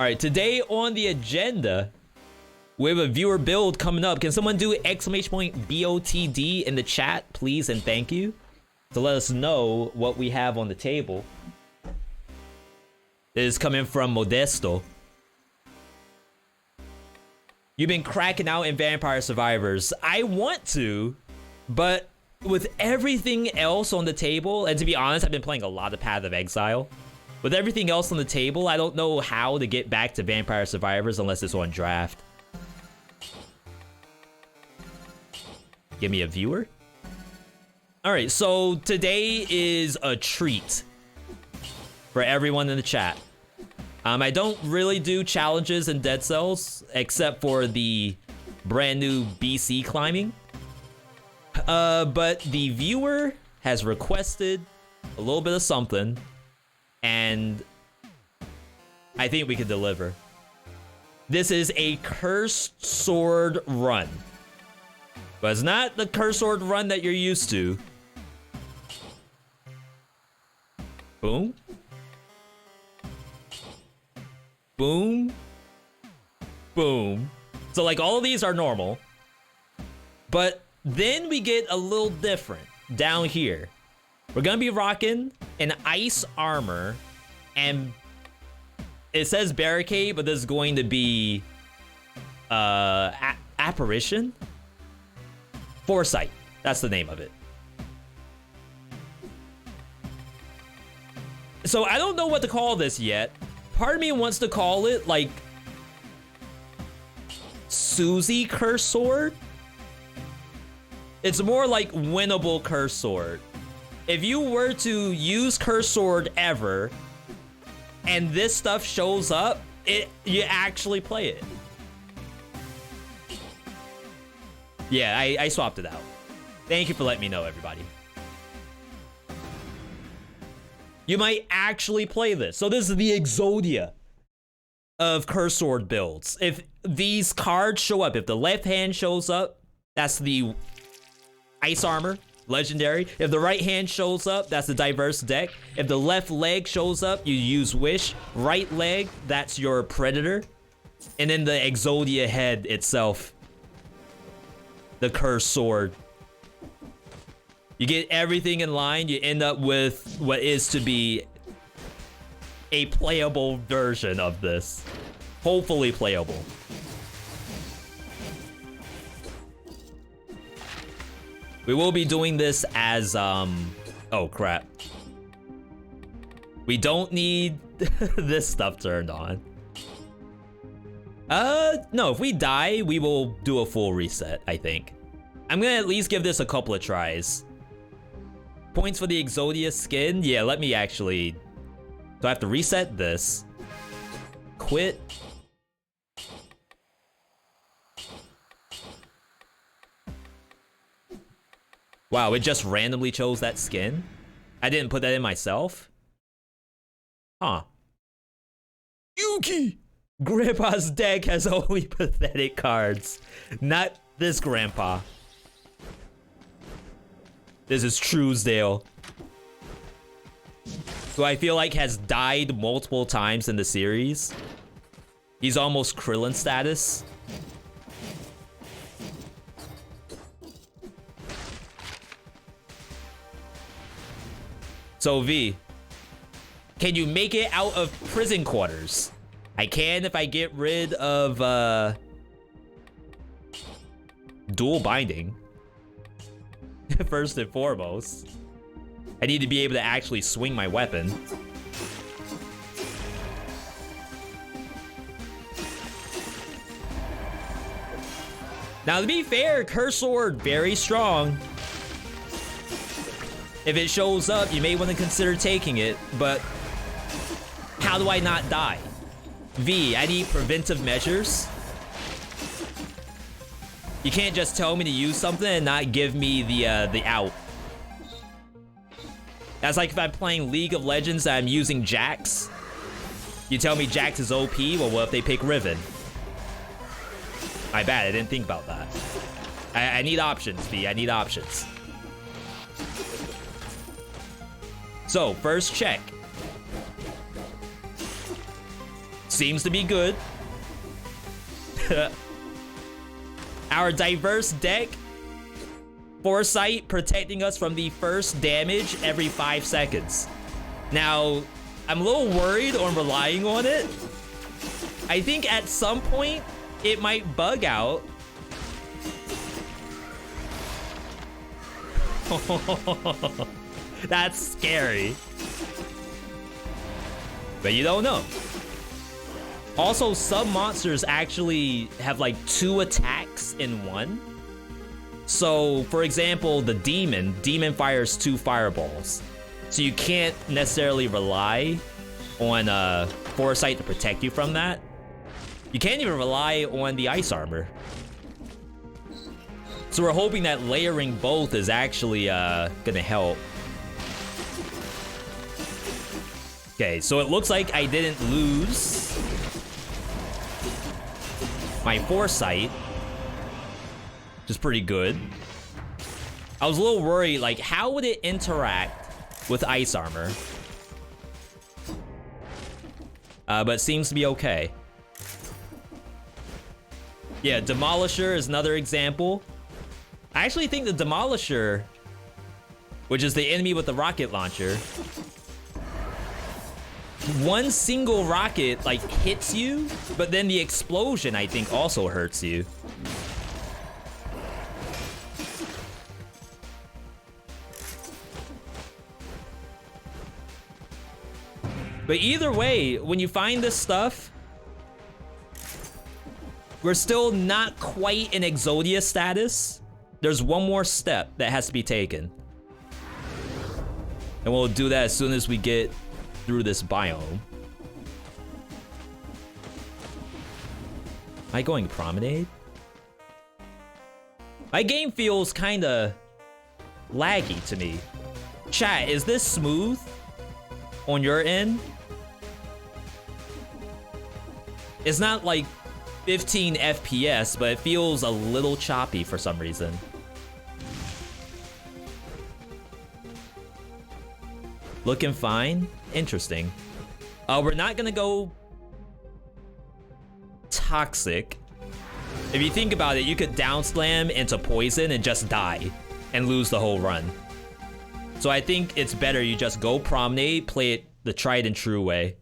All right, today on the agenda, we have a viewer build coming up. Can someone do !BOTD in the chat, please, and thank you, to let us know what we have on the table. It is coming from Modesto. You've been cracking out in Vampire Survivors. I want to, but with everything else on the table, and to be honest, I've been playing a lot of Path of Exile. With everything else on the table, I don't know how to get back to Vampire Survivors unless it's on draft. Give me a viewer. All right, so today is a treat for everyone in the chat. I don't really do challenges in Dead Cells except for the brand new BC climbing. But the viewer has requested a little bit of something, and I think we can deliver. This is a Cursed Sword run. But it's not the Cursed Sword run that you're used to. Boom. Boom. Boom. So like all of these are normal. But then we get a little different down here. We're gonna be rocking an ice armor, and it says barricade, but this is going to be apparition? Foresight, that's the name of it. So I don't know what to call this yet. Part of me wants to call it like Susie Curse Sword. It's more like winnable Curse Sword. If you were to use Curse Sword ever, and this stuff shows up, you actually play it. Yeah, I swapped it out. Thank you for letting me know, everybody. You might actually play this. So this is the Exodia of Curse Sword builds. If these cards show up, if the left hand shows up, that's the ice armor, legendary. If the right hand shows up, that's the diverse deck. If the left leg shows up, you use wish. Right leg, that's your predator. And then the Exodia head itself, the Cursed Sword. You get everything in line, you end up with what is to be a playable version of this. Hopefully playable. We will be doing this as, oh crap. We don't need this stuff turned on. No, if we die, we will do a full reset, I think. I'm gonna at least give this a couple of tries. Points for the Exodia skin? Yeah, let me actually... So I have to reset this. Quit. Wow, it just randomly chose that skin? I didn't put that in myself? Huh. Yuki! Grandpa's deck has only pathetic cards. Not this grandpa. This is Truesdale, who I feel like has died multiple times in the series. He's almost Krillin status. So V, can you make it out of prison quarters? I can if I get rid of dual binding. First and foremost, I need to be able to actually swing my weapon. Now, to be fair, Curse Sword, very strong. If it shows up, you may want to consider taking it, but how do I not die? V, I need preventive measures. You can't just tell me to use something and not give me the out. That's like if I'm playing League of Legends and I'm using Jax. You tell me Jax is OP, well, what if they pick Riven? My bad, I didn't think about that. I need options, V, I need options. So, first check. Seems to be good. Our diverse deck. Foresight protecting us from the first damage every 5 seconds. Now, I'm a little worried on relying on it. I think at some point, it might bug out. That's scary. But you don't know. Also, some monsters actually have like 2 attacks in one. So, for example, the demon fires 2 fireballs. So you can't necessarily rely on Foresight to protect you from that. You can't even rely on the ice armor. So we're hoping that layering both is actually gonna help. Okay, so it looks like I didn't lose my Foresight, which is pretty good. I was a little worried, like, how would it interact with ice armor? But it seems to be okay. Yeah, Demolisher is another example. I actually think the Demolisher, which is the enemy with the rocket launcher, one single rocket, like, hits you, but then the explosion, I think, also hurts you. But either way, when you find this stuff, we're still not quite in Exodia status. There's one more step that has to be taken. And we'll do that as soon as we get through this biome. Am I going promenade? My game feels kinda laggy to me. Chat, is this smooth on your end? It's not like 15 FPS, but it feels a little choppy for some reason. Looking fine? Interesting. We're not gonna go toxic. If you think about it, you could down slam into poison and just die and lose the whole run. So I think it's better you just go promenade, play it the tried and true way.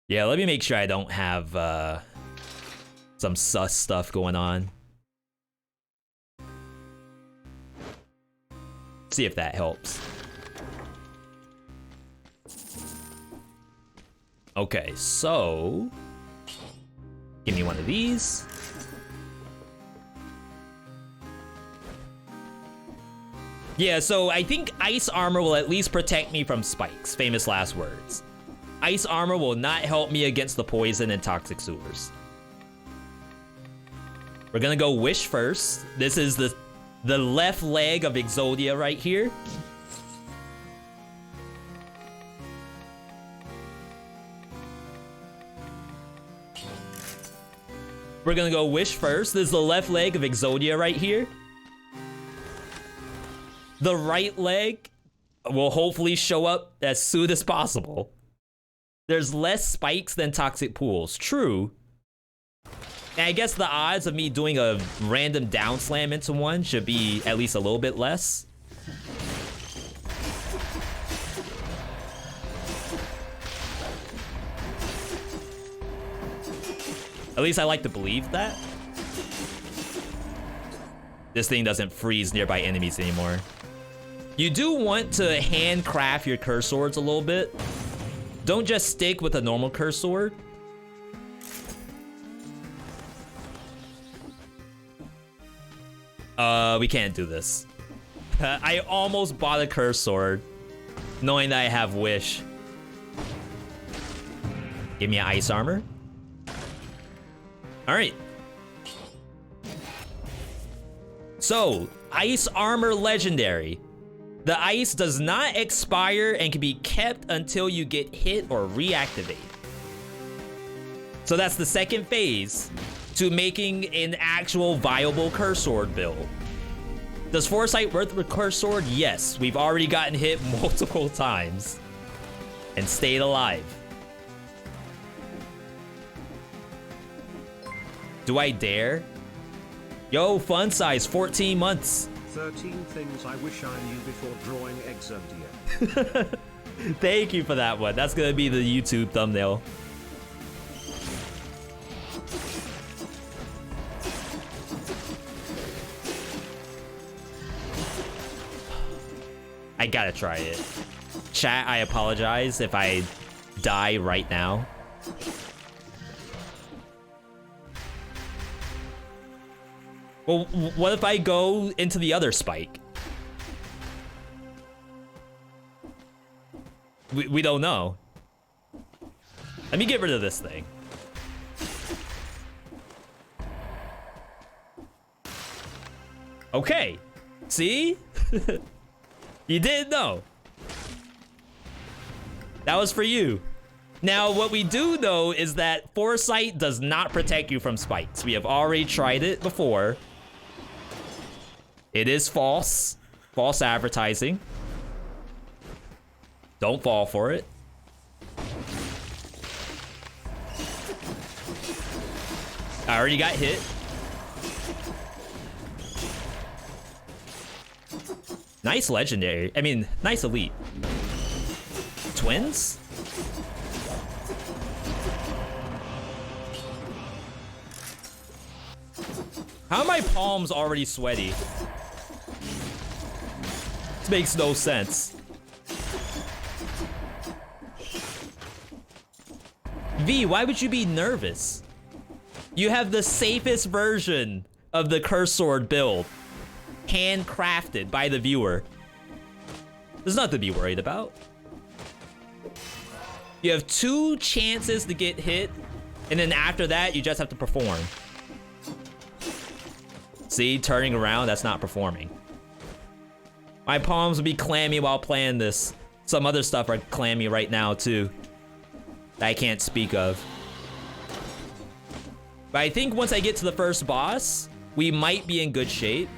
Yeah, let me make sure I don't have some sus stuff going on. See if that helps. Okay, so give me one of these. Yeah, so I think ice armor will at least protect me from spikes. Famous last words. Ice armor will not help me against the poison and toxic sewers. We're gonna go wish first. This is the left leg of Exodia right here. We're gonna go wish first. This is the left leg of Exodia right here. The right leg will hopefully show up as soon as possible. There's less spikes than toxic pools. True. And I guess the odds of me doing a random down slam into one should be at least a little bit less. At least I like to believe that. This thing doesn't freeze nearby enemies anymore. You do want to handcraft your curse swords a little bit. Don't just stick with a normal curse sword. We can't do this. I almost bought a curse sword, knowing that I have wish. Give me an ice armor. All right. So, ice armor legendary. The ice does not expire and can be kept until you get hit or reactivate. So that's the second phase to making an actual viable curse sword build. Does Foresight worth a curse sword? Yes, we've already gotten hit multiple times and stayed alive. Do I dare? Yo, fun size, 14 months. 13 things I wish I knew before drawing Exodia. Thank you for that one. That's gonna be the YouTube thumbnail. I gotta try it. Chat, I apologize if I die right now. Well, what if I go into the other spike? We don't know. Let me get rid of this thing. Okay. See? You didn't know. That was for you. Now, what we do know is that Foresight does not protect you from spikes. We have already tried it before. It is false. False advertising. Don't fall for it. I already got hit. Nice legendary. I mean, nice elite. Twins? How are my palms already sweaty? This makes no sense. V, why would you be nervous? You have the safest version of the Curse Sword build. Handcrafted by the viewer. There's nothing to be worried about. You have 2 chances to get hit, and then after that, you just have to perform. See, turning around, that's not performing. My palms will be clammy while playing this. Some other stuff are clammy right now, too. That I can't speak of. But I think once I get to the first boss, we might be in good shape.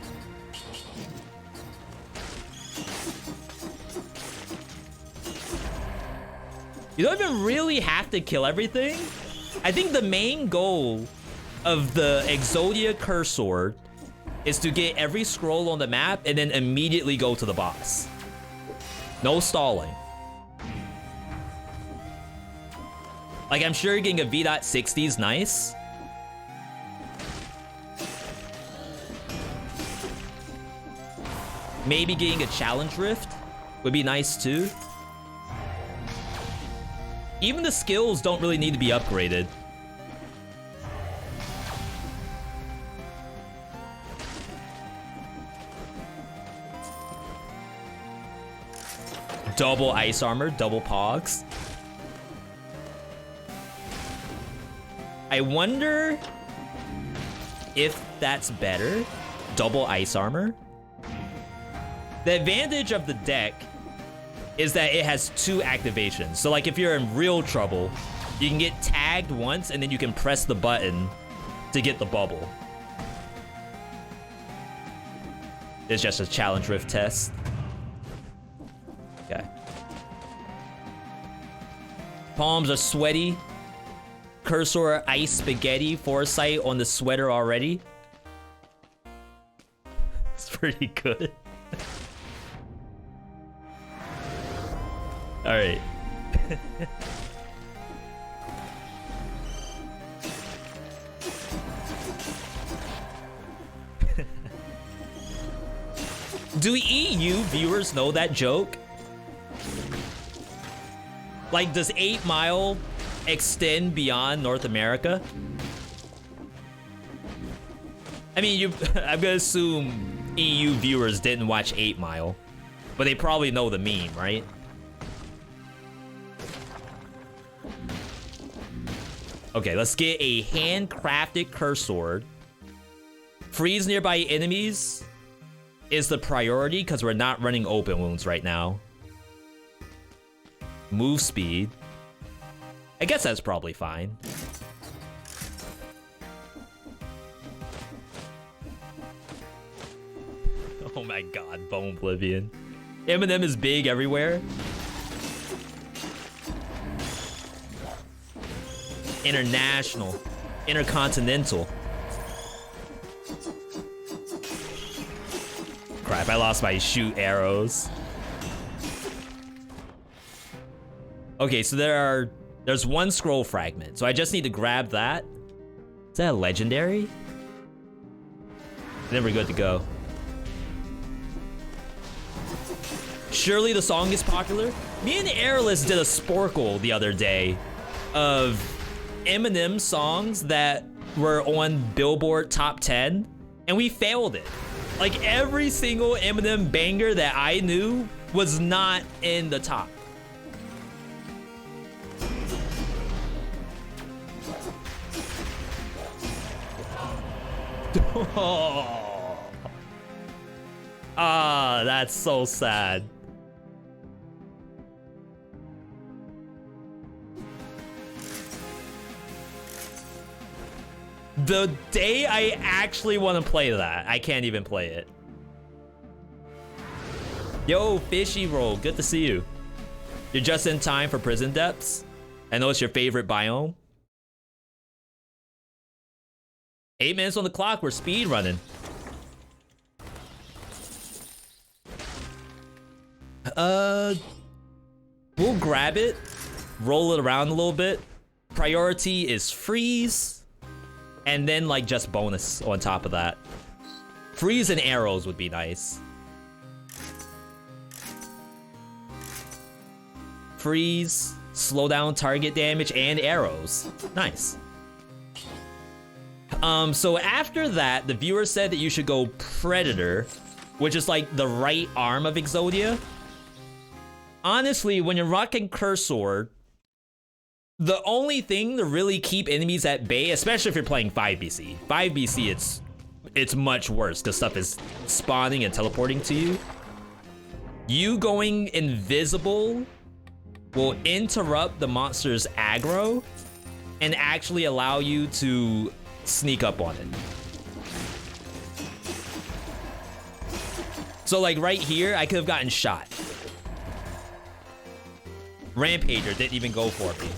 You don't even really have to kill everything. I think the main goal of the Exodia Curse Sword is to get every scroll on the map and then immediately go to the boss. No stalling. Like, I'm sure getting a V.60 is nice. Maybe getting a challenge rift would be nice too. Even the skills don't really need to be upgraded. Double ice armor, double pogs. I wonder if that's better. Double ice armor. The advantage of the deck is that it has 2 activations. So like if you're in real trouble, you can get tagged once and then you can press the button to get the bubble. It's just a challenge rift test. Okay. Palms are sweaty. Cursor ice spaghetti foresight on the sweater already. It's pretty good. All right. Do EU viewers know that joke? Like, does 8 Mile extend beyond North America? I mean, I'm gonna assume EU viewers didn't watch 8 Mile, but they probably know the meme, right? Okay, let's get a handcrafted curse sword. Freeze nearby enemies is the priority because we're not running open wounds right now. Move speed. I guess that's probably fine. Oh my god, Bone Oblivion. Eminem is big everywhere. International. Intercontinental. Crap, I lost my shoot arrows. Okay, so there's one scroll fragment. So I just need to grab that. Is that a legendary? Then we're good to go. Surely the song is popular. Me and Airless did a sporkle the other day of Eminem songs that were on Billboard Top 10, and we failed it. Like every single Eminem banger that I knew was not in the top. Oh. Ah, that's so sad. The day I actually want to play that, I can't even play it. Yo, Fishy Roll, good to see you. You're just in time for prison depths. I know it's your favorite biome. 8 minutes on the clock, we're speed running. We'll grab it, roll it around a little bit. Priority is freeze, and then like just bonus on top of that. Freeze and arrows would be nice. Freeze, slow down target damage, and arrows. Nice. So after that, the viewer said that you should go Predator, which is like the right arm of Exodia. Honestly, when you're rocking Cursor, the only thing to really keep enemies at bay, especially if you're playing 5BC. 5BC, it's much worse because stuff is spawning and teleporting to you. You going invisible will interrupt the monster's aggro and actually allow you to sneak up on it. So like right here, I could have gotten shot. Rampager didn't even go for me.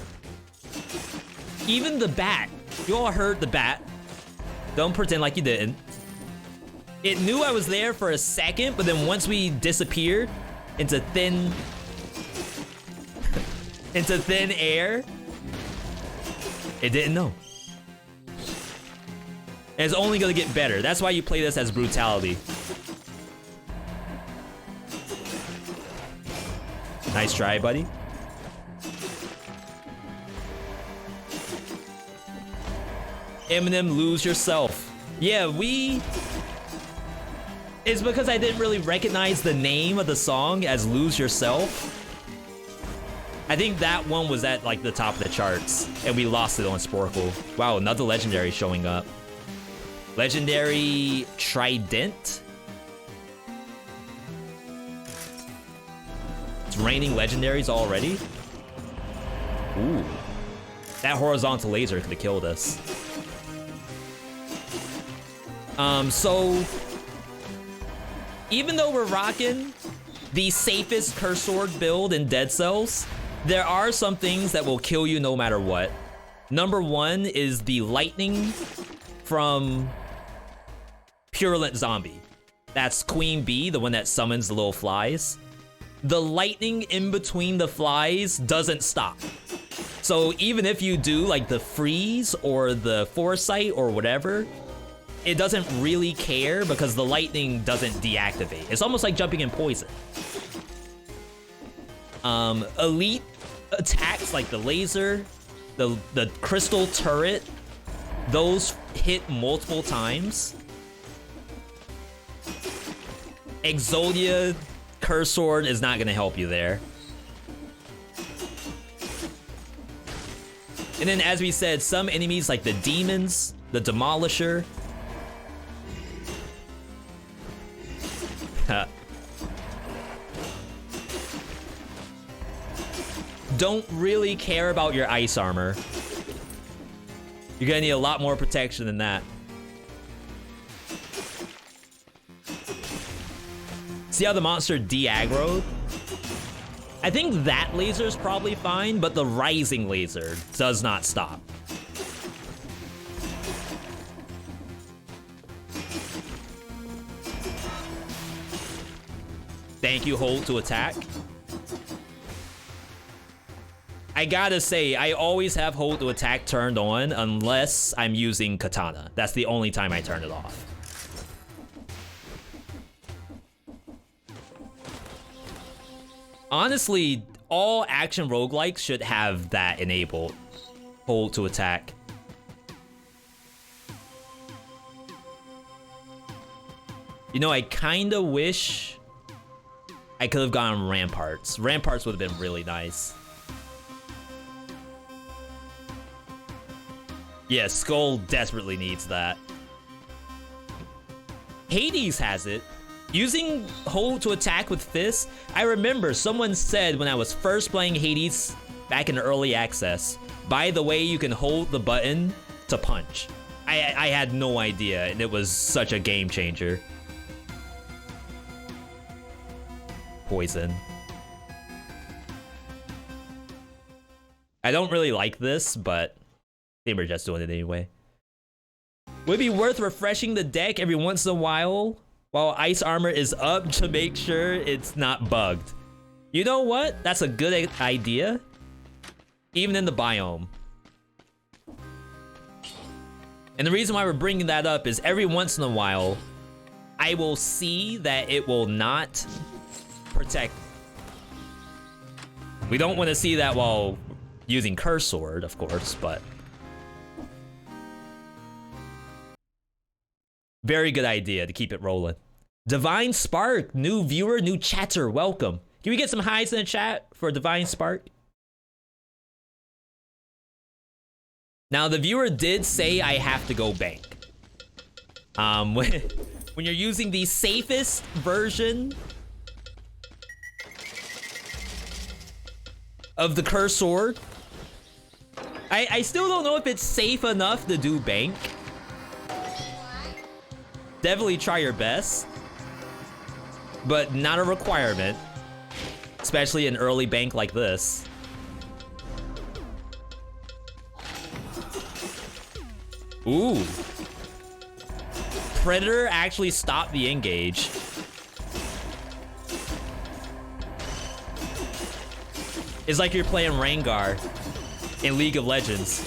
Even the bat. You all heard the bat. Don't pretend like you didn't. It knew I was there for a second, but then once we disappeared into thin into thin air, it didn't know. And it's only gonna get better. That's why you play this as brutality. Nice try, buddy. Eminem, lose yourself. Yeah, it's because I didn't really recognize the name of the song as Lose Yourself. I think that one was at like the top of the charts, and we lost it on Sporkle. Wow, another legendary showing up. Legendary Trident. It's raining legendaries already. Ooh. That horizontal laser could have killed us. So even though we're rocking the safest Cursor build in Dead Cells, there are some things that will kill you no matter what. Number one is the lightning from Purulent Zombie. That's Queen Bee, the one that summons the little flies. The lightning in between the flies doesn't stop. So even if you do like the freeze or the foresight or whatever, it doesn't really care because the lightning doesn't deactivate. It's almost like jumping in poison. Elite attacks like the laser, the crystal turret, those hit multiple times. Exodia Cursor is not gonna help you there. And then as we said, some enemies like the demons, the demolisher, don't really care about your ice armor. You're gonna need a lot more protection than that. See how the monster de-aggroed? I think that laser is probably fine, but the rising laser does not stop. Thank you, hold to attack. I gotta say, I always have hold to attack turned on unless I'm using katana. That's the only time I turn it off. Honestly, all action roguelikes should have that enabled. Hold to attack. You know, I kinda wish I could have gone Ramparts. Ramparts would have been really nice. Yeah, Skull desperately needs that. Hades has it. Using hold to attack with fists, I remember someone said when I was first playing Hades back in early access, by the way, you can hold the button to punch. I had no idea, and it was such a game changer. Poison. I don't really like this, but they were just doing it anyway. Would it be worth refreshing the deck every once in a while ice armor is up to make sure it's not bugged? You know what? That's a good idea. Even in the biome. And the reason why we're bringing that up is every once in a while, I will see that it will not protect. We don't want to see that while using Curse Sword, of course, but very good idea to keep it rolling. Divine Spark, new viewer, new chatter, welcome. Can we get some highs in the chat for Divine Spark? Now, the viewer did say I have to go bank. When you're using the safest version of the Curse Sword, I still don't know if it's safe enough to do bank. Definitely try your best, but not a requirement, especially an early bank like this. Ooh. Predator actually stopped the engage. It's like you're playing Rengar in League of Legends.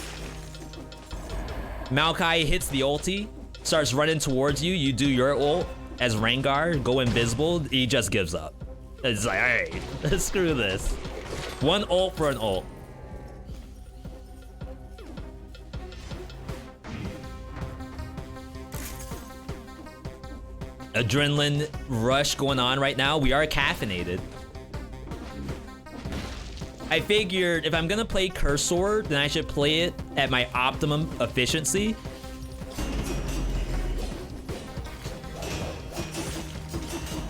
Maokai hits the ulti, starts running towards you, you do your ult as Rengar, go invisible, he just gives up. It's like, hey, screw this. One ult for an ult. Adrenaline rush going on right now. We are caffeinated. I figured if I'm gonna play Curse Sword, then I should play it at my optimum efficiency.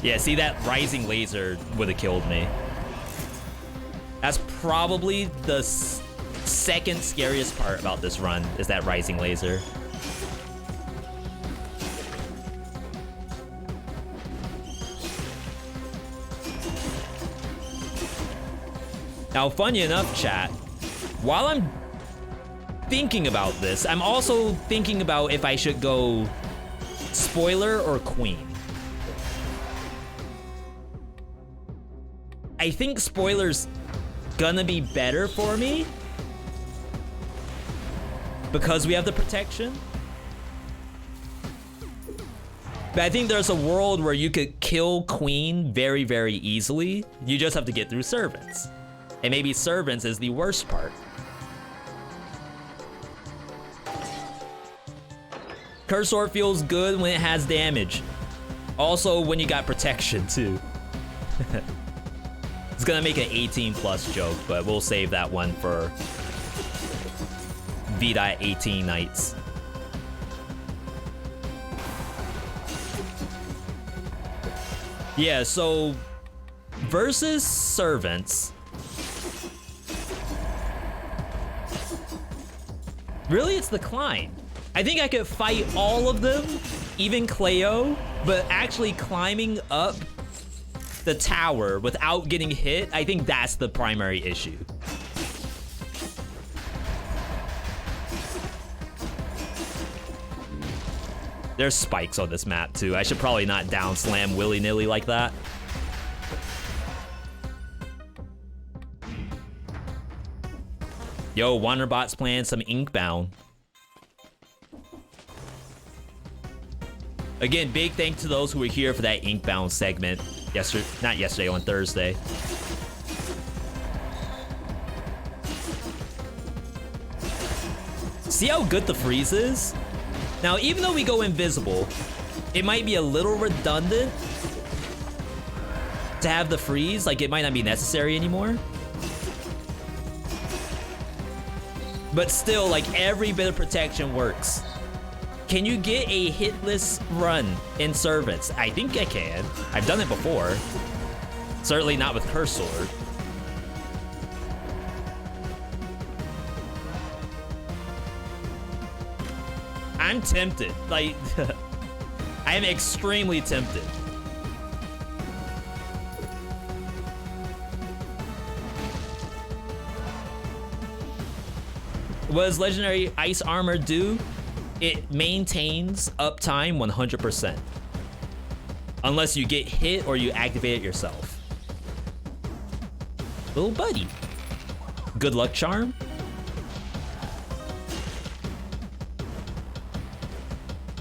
Yeah, see, that rising laser would have killed me. That's probably the second scariest part about this run, is that rising laser. Now, funny enough, chat, while I'm thinking about this, I'm also thinking about if I should go spoiler or queen. I think spoiler's gonna be better for me because we have the protection. But I think there's a world where you could kill queen very, very easily. You just have to get through servants. And maybe servants is the worst part. Curse Sword feels good when it has damage. Also when you got protection too. It's gonna make an 18+ joke, but we'll save that one for VeeDotVod nights. Yeah, so versus servants. Really, it's the climb. I think I could fight all of them, even Cleo, but actually climbing up the tower without getting hit, I think that's the primary issue. There's spikes on this map too. I should probably not down slam willy-nilly like that. Yo, Wanderbot's playing some Inkbound. Again, big thanks to those who were here for that Inkbound segment. Not yesterday, on Thursday. See how good the freeze is? Now, even though we go invisible, it might be a little redundant to have the freeze. Like, it might not be necessary anymore. But still, like, every bit of protection works. Can you get a hitless run in Servants? I think I can. I've done it before. Certainly not with Curse Sword. I'm tempted. Like, I am extremely tempted. What does Legendary Ice Armor do? It maintains uptime 100%. Unless you get hit or you activate it yourself. Little buddy. Good luck charm.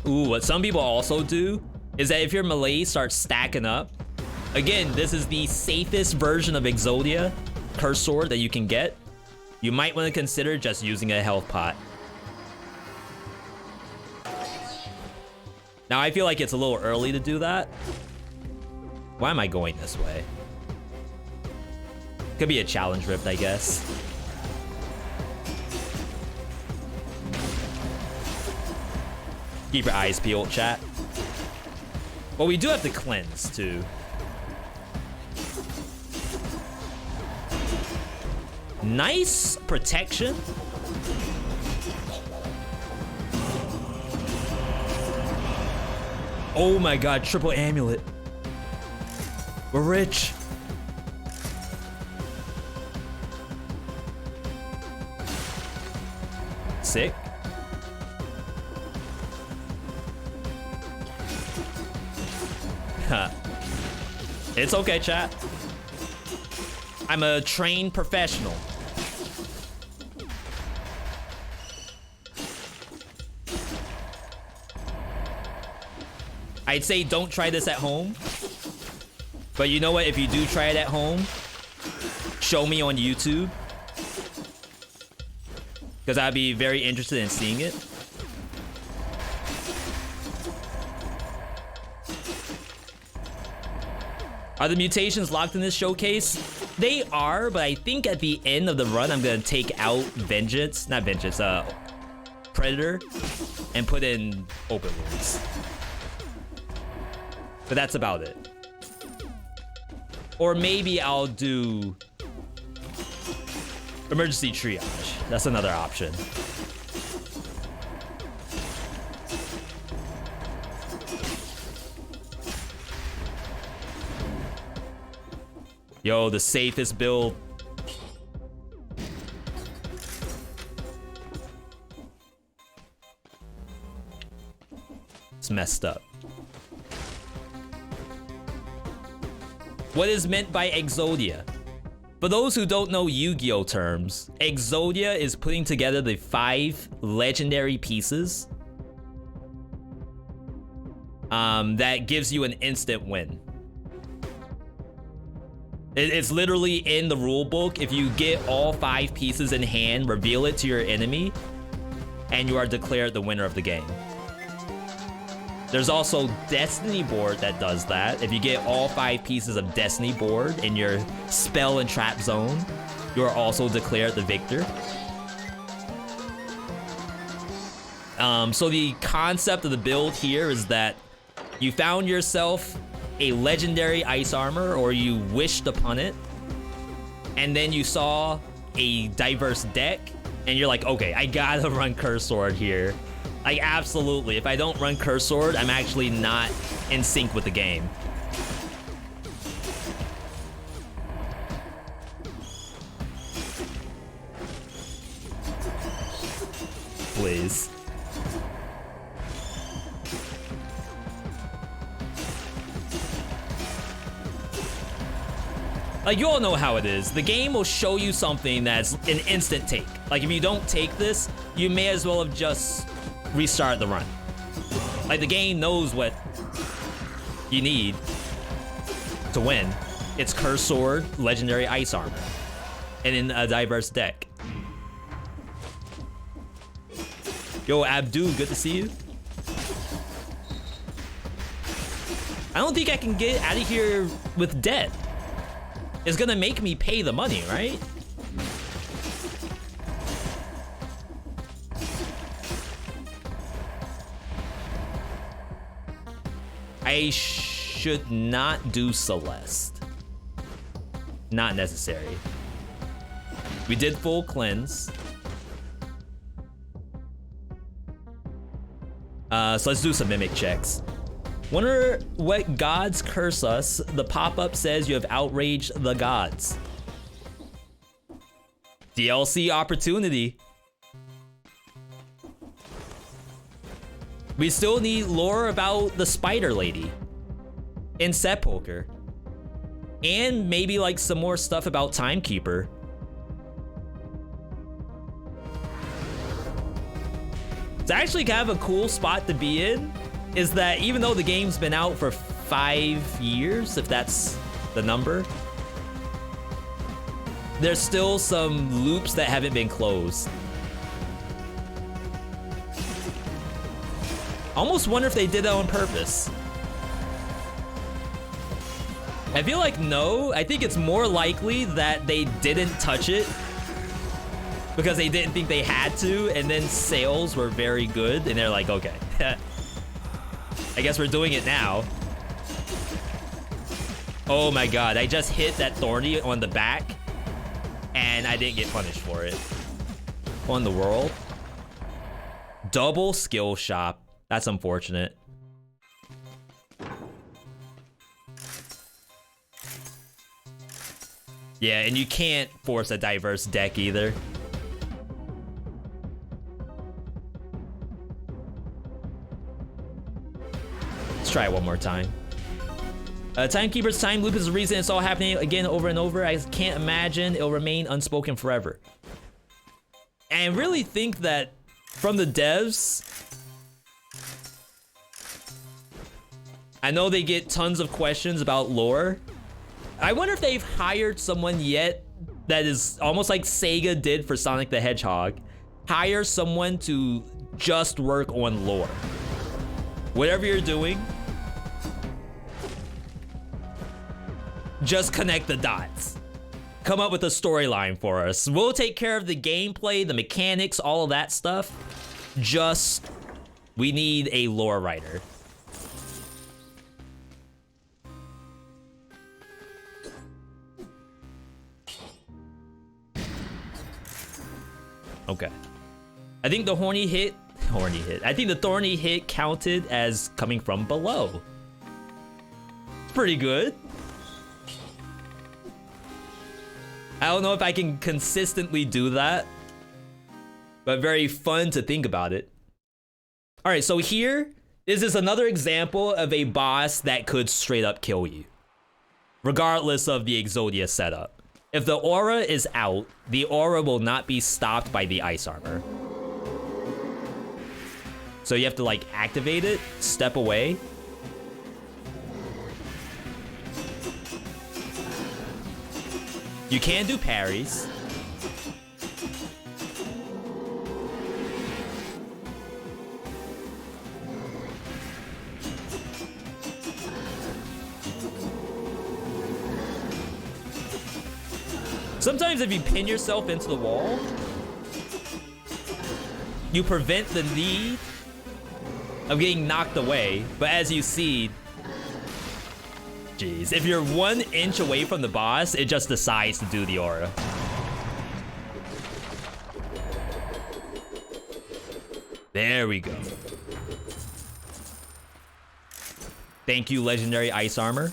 Ooh, what some people also do is that if your melee starts stacking up, again, this is the safest version of Exodia Curse Sword that you can get. You might want to consider just using a health pot. Now, I feel like it's a little early to do that. Why am I going this way? Could be a challenge rift, I guess. Keep your eyes peeled, chat. Well, we do have to cleanse, too. Nice protection. Oh my god, triple amulet. We're rich. Sick. It's okay, chat. I'm a trained professional. I'd say don't try this at home. But you know what? If you do try it at home, show me on YouTube. Because I'd be very interested in seeing it. Are the mutations locked in this showcase? They are, but I think at the end of the run, I'm gonna take out Predator, and put in Open Wounds. But that's about it. Or maybe I'll do Emergency Triage. That's another option. Yo, the safest build. It's messed up. What is meant by Exodia? For those who don't know Yu-Gi-Oh terms, Exodia is putting together the 5 legendary pieces that gives you an instant win. It's literally in the rule book. If you get all 5 pieces in hand, reveal it to your enemy, and you are declared the winner of the game. There's also Destiny board that does that. If you get all 5 pieces of Destiny board in your spell and trap zone, you are also declared the victor. So the concept of the build here is that you found yourself a legendary ice armor, or you wished upon it, and then you saw a diverse deck, and you're like, okay, I gotta run Curse Sword here. Like, absolutely. If I don't run Curse Sword, I'm actually not in sync with the game. Please. Like, you all know how it is. The game will show you something that's an instant take. Like, if you don't take this, you may as well have just restarted the run. Like, the game knows what you need to win. It's Curse Sword, Legendary Ice Armor, and in a diverse deck. Yo, Abdu, good to see you. I don't think I can get out of here with debt. It's gonna make me pay the money, right? I should not do Celeste. Not necessary. We did full cleanse. So let's do some mimic checks. Wonder what gods curse us. The pop-up says you have outraged the gods. DLC opportunity. We still need lore about the spider lady in Sepulcher. And maybe like some more stuff about Timekeeper. It's actually kind of a cool spot to be in, is that even though the game's been out for 5 years, if that's the number, there's still some loops that haven't been closed. Almost wonder if they did that on purpose. I feel like no. I think it's more likely that they didn't touch it because they didn't think they had to, and then sales were very good, and they're like, okay, I guess we're doing it now. Oh my god, I just hit that Thorny on the back, and I didn't get punished for it. On the world. Double skill shop. That's unfortunate. Yeah, and you can't force a diverse deck either. Let's try it one more time. Timekeeper's time loop is the reason it's all happening again over and over. I can't imagine it'll remain unspoken forever. And I really think that from the devs, I know they get tons of questions about lore. I wonder if they've hired someone yet that is almost like Sega did for Sonic the Hedgehog. Hire someone to just work on lore. Whatever you're doing, just connect the dots. Come up with a storyline for us. We'll take care of the gameplay, the mechanics, all of that stuff. Just, we need a lore writer. Okay. I think the horny hit. I think the thorny hit counted as coming from below. It's pretty good. I don't know if I can consistently do that, but very fun to think about it. All right, so here, this is another example of a boss that could straight up kill you, regardless of the Exodia setup. If the aura is out, the aura will not be stopped by the ice armor. So you have to like activate it, step away. You can do parries. Sometimes if you pin yourself into the wall, you prevent the need of getting knocked away. But as you see, jeez, if you're 1 inch away from the boss, it just decides to do the aura. There we go. Thank you, Legendary Ice Armor.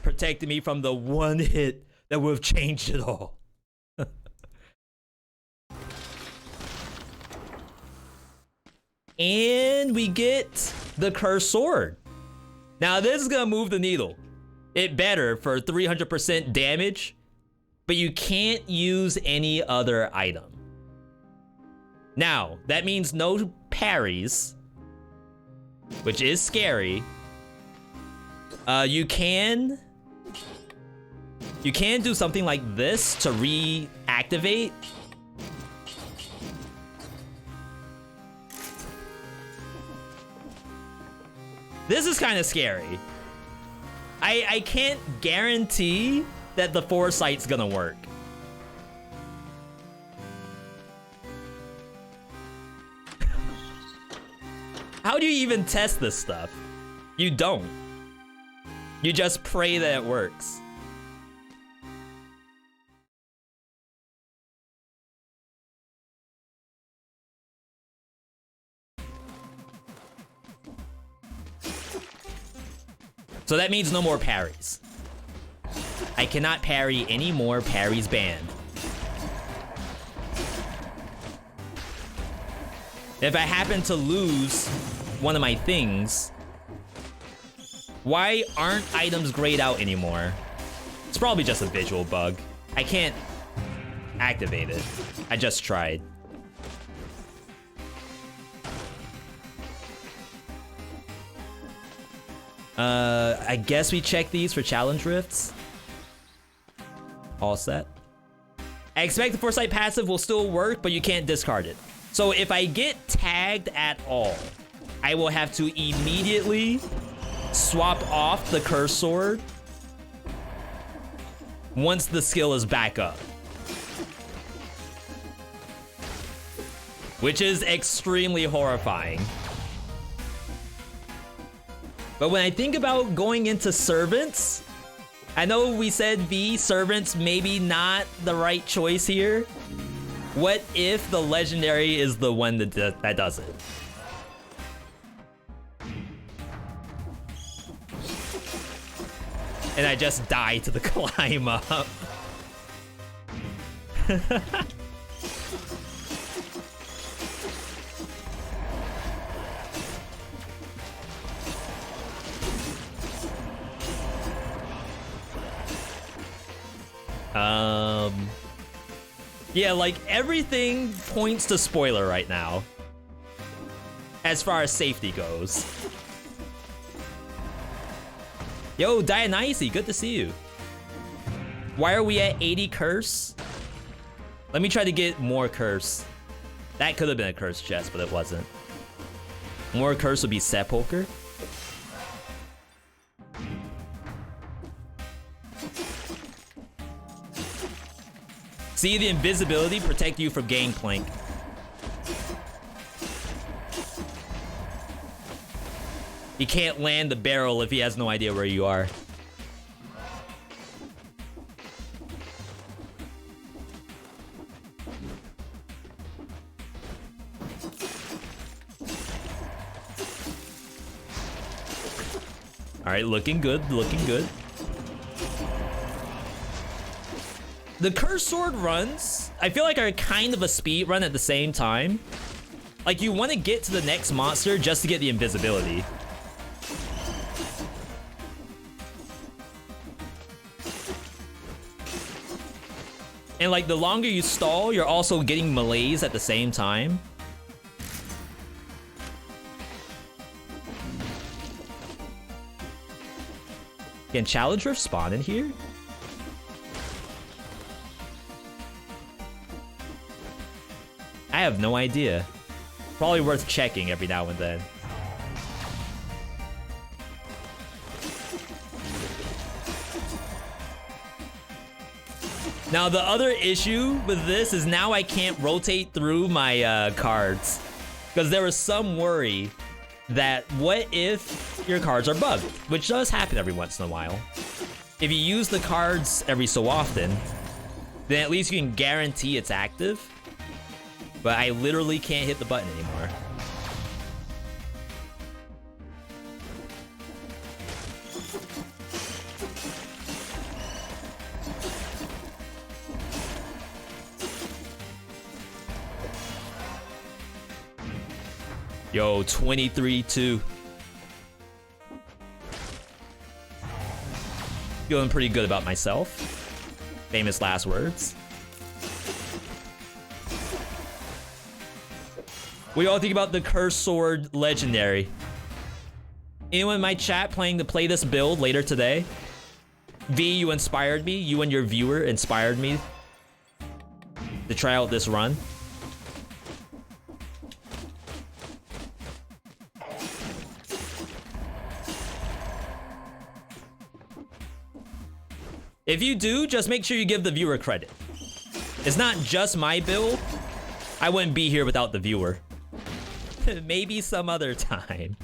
Protected me from the 1 hit that would have changed it all. And we get the Cursed Sword. Now this is gonna move the needle. It better for 300% damage, but you can't use any other item. Now, that means no parries, which is scary. You can do something like this to reactivate. This is kind of scary. I can't guarantee that the foresight's gonna work. How do you even test this stuff? You don't. You just pray that it works. So that means no more parries. I cannot parry any more. Parries banned. If I happen to lose one of my things, why aren't items grayed out anymore? It's probably just a visual bug. I can't activate it. I just tried. I guess we check these for challenge rifts. All set. I expect the foresight passive will still work, but you can't discard it. So if I get tagged at all, I will have to immediately swap off the curse sword once the skill is back up. Which is extremely horrifying. But when I think about going into servants, I know we said V servants maybe not the right choice here. What if the legendary is the one that does it? And I just die to the climb up. Yeah, like everything points to spoiler right now. As far as safety goes. Yo, Dionysi, good to see you. Why are we at 80 curse? Let me try to get more curse. That could have been a curse chest, but it wasn't. More curse would be sepulcher. See, the invisibility protect you from gangplank. He can't land the barrel if he has no idea where you are. All right, looking good, looking good. The curse sword runs, I feel like, are kind of a speed run at the same time. Like, you want to get to the next monster just to get the invisibility. And like, the longer you stall, you're also getting melees at the same time. Can challenge rift spawn in here? I have no idea. Probably worth checking every now and then. Now, the other issue with this is now I can't rotate through my cards. Because there was some worry that what if your cards are bugged? Which does happen every once in a while. If you use the cards every so often, then at least you can guarantee it's active. But I literally can't hit the button anymore. Yo, 23-2. Feeling pretty good about myself. Famous last words. What do y'all think about the Cursed Sword Legendary? Anyone in my chat planning to play this build later today? V, you inspired me. You and your viewer inspired me to try out this run. If you do, just make sure you give the viewer credit. It's not just my build. I wouldn't be here without the viewer. Maybe some other time.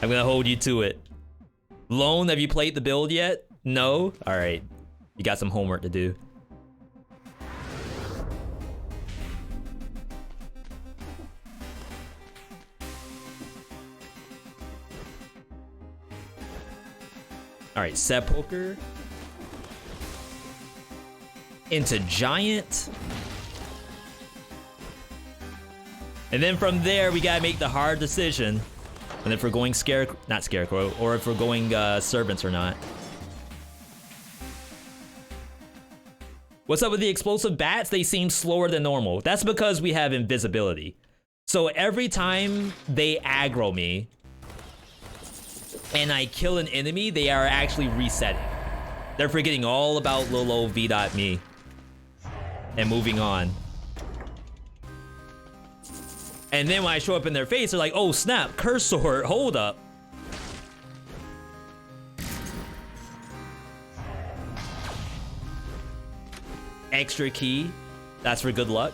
I'm gonna hold you to it. Lone, have you played the build yet? No? Alright. You got some homework to do. Alright, Sepulcher. Into Giant. And then from there, we gotta make the hard decision. And if we're going not Scarecrow, or if we're going Servants or not. What's up with the explosive bats? They seem slower than normal. That's because we have invisibility. So every time they aggro me, and I kill an enemy, they are actually resetting. They're forgetting all about little old V.Me and moving on. And then when I show up in their face, they're like, oh snap, Curse Sword, hold up. Extra key, that's for good luck.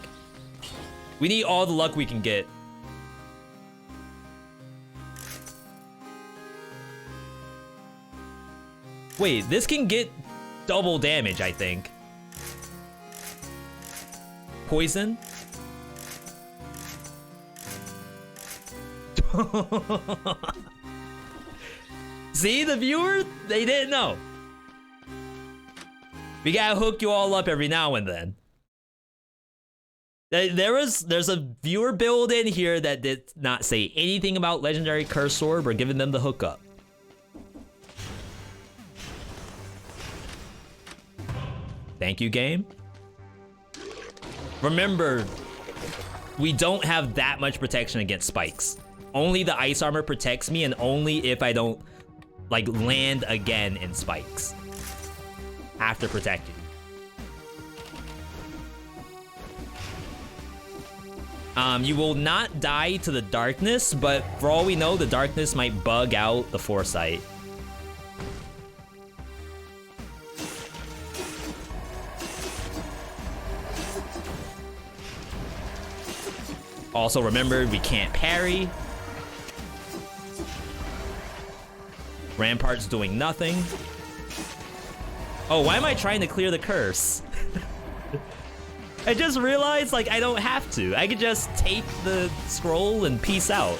We need all the luck we can get. Wait, this can get double damage, I think. Poison? See, the viewer? They didn't know. We gotta hook you all up every now and then. There's a viewer build in here that did not say anything about Legendary Curse Sword. We're giving them the hookup. Thank you, game. Remember, we don't have that much protection against spikes. Only the ice armor protects me, and only if I don't, like, land again in spikes. Have to protect you. You will not die to the darkness, but for all we know, the darkness might bug out the foresight. Also remember, we can't parry. Rampart's doing nothing. Oh, why am I trying to clear the curse? I just realized, like, I don't have to. I could just take the scroll and peace out.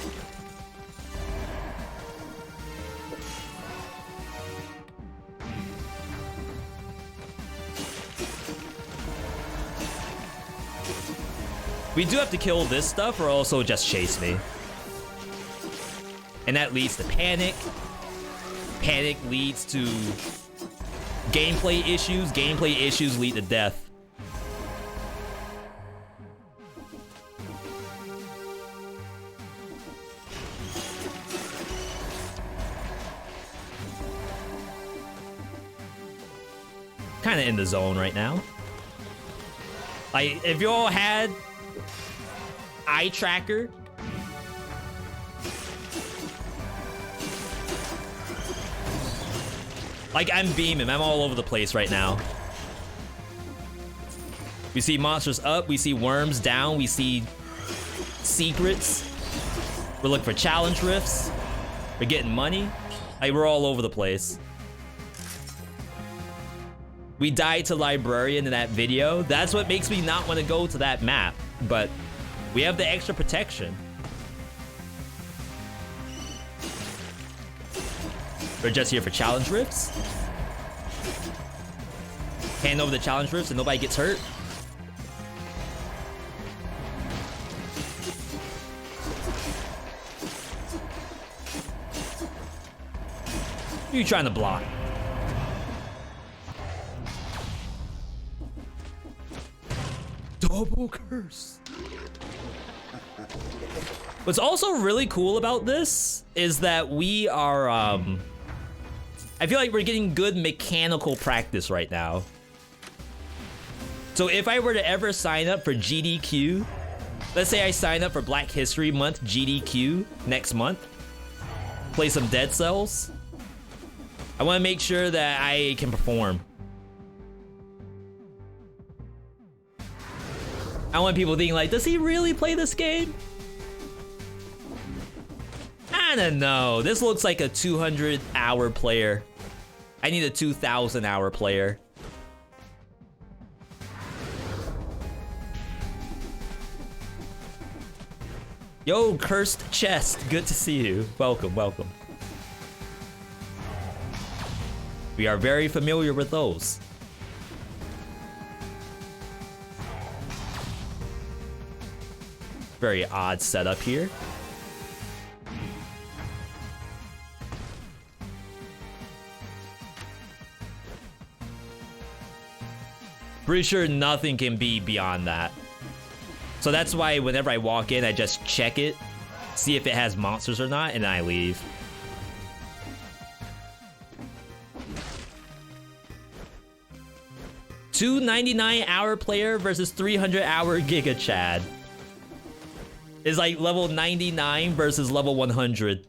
We do have to kill this stuff or also just chase me. And that leads to panic. Panic leads to gameplay issues. Gameplay issues lead to death. Kind of in the zone right now. Like, if you all had eye tracker, like, I'm beaming. I'm all over the place right now. We see monsters up. We see worms down. We see secrets. We're looking for challenge rifts. We're getting money. Like, we're all over the place. We died to Librarian in that video. That's what makes me not want to go to that map. But we have the extra protection. We're just here for challenge rifts. Hand over the challenge rifts and nobody gets hurt. Who you trying to block? Double curse. What's also really cool about this is that we are, I feel like we're getting good mechanical practice right now. So if I were to ever sign up for GDQ, let's say I sign up for Black History Month GDQ next month, play some Dead Cells, I want to make sure that I can perform. I want people thinking like, does he really play this game? I don't know. This looks like a 200-hour player. I need a 2,000-hour player. Yo, Cursed Chest. Good to see you. Welcome, welcome. We are very familiar with those. Very odd setup here. Pretty sure nothing can be beyond that. So that's why whenever I walk in, I just check it, see if it has monsters or not, and then I leave. $299-hour player versus 300-hour Giga Chad. Is like level 99 versus level 100.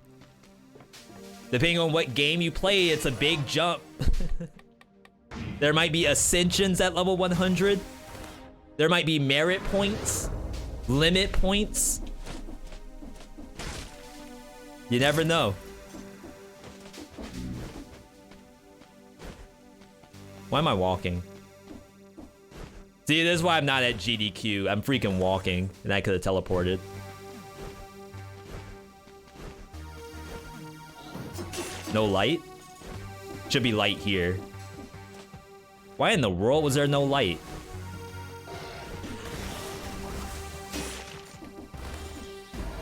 Depending on what game you play, it's a big jump. There might be ascensions at level 100. There might be merit points, limit points. You never know. Why am I walking? See, this is why I'm not at GDQ. I'm freaking walking, and I could have teleported. No light? Should be light here. Why in the world was there no light?